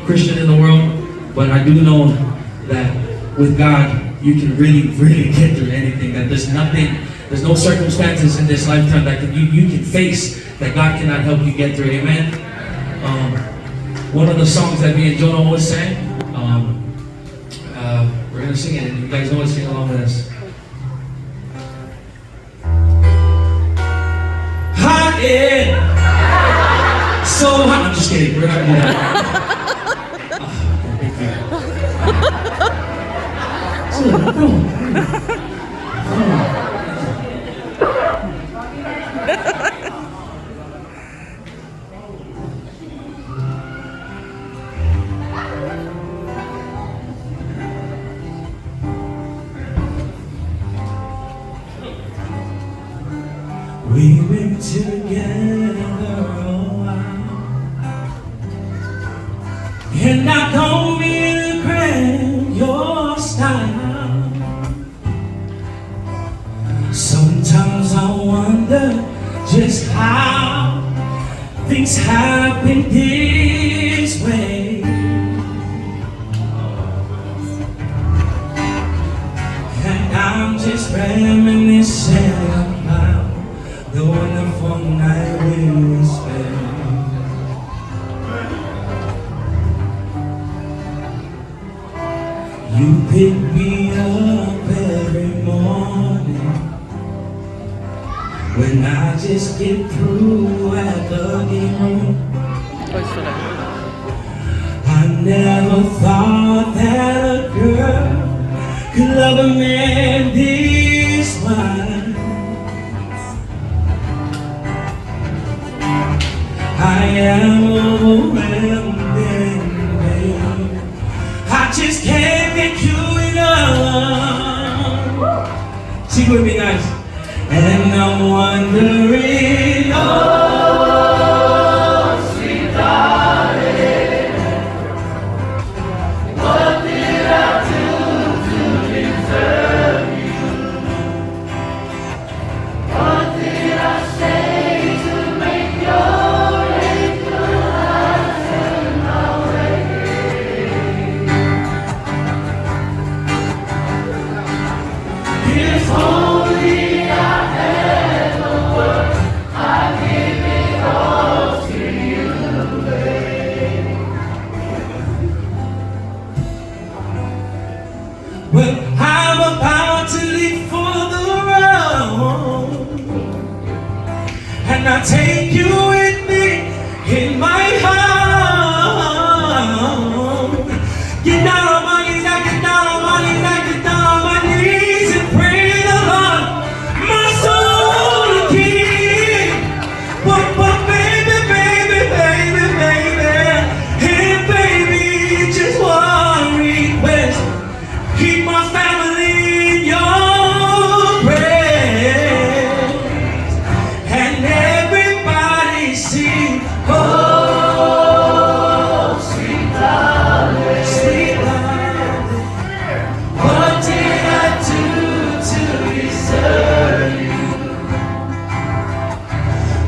Christian in the world, but I do know that with God, you can really, really get through anything. That there's no circumstances in this lifetime that you can face that God cannot help you get through. Amen. One of the songs that me and Jonah always sang, we're gonna sing it, and you guys always sing along with us. Hot in, so hot. I'm just kidding. We're not gonna do that. We've been together a while, and I don't mean to cramp your style. Sometimes I wonder just how things happen this way. And I'm just reminiscing about the wonderful night we spent. You pick me up every morning when I just get through at the game room. I never thought that a girl could love a man this much. I am overwhelmed, baby. I just can't get you enough. Sing with me, guys. And I'm wondering, oh, sweet darling, what did I do to deserve you? What did I say to make your angel eyes turn my way? If only I had the world, I'd give it all to you, babe. Well, I'm about to leave for the road, and I take you with me in my heart. Get down on my knees, I get down on my knees, I get down on my knees and pray the Lord my soul to keep. But baby, baby, baby, baby, hey baby, just one request. Keep my family in your prayers, and everybody sing, oh, sweet darling, sweet darling, what did I do to deserve you?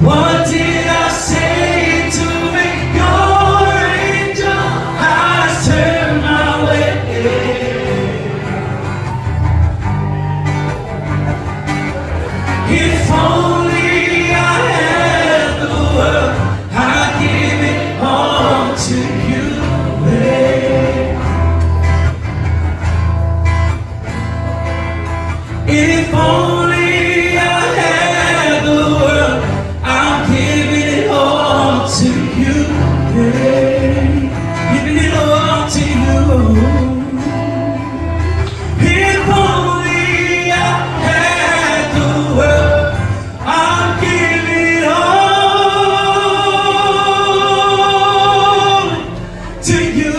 What did I say to make your angel eyes turn my way? If only I had the world, I'd give it all to you, babe. If only I had the world, I'm giving it all to you, babe. Giving it all to you. If only I had the world, I'm giving it all to you.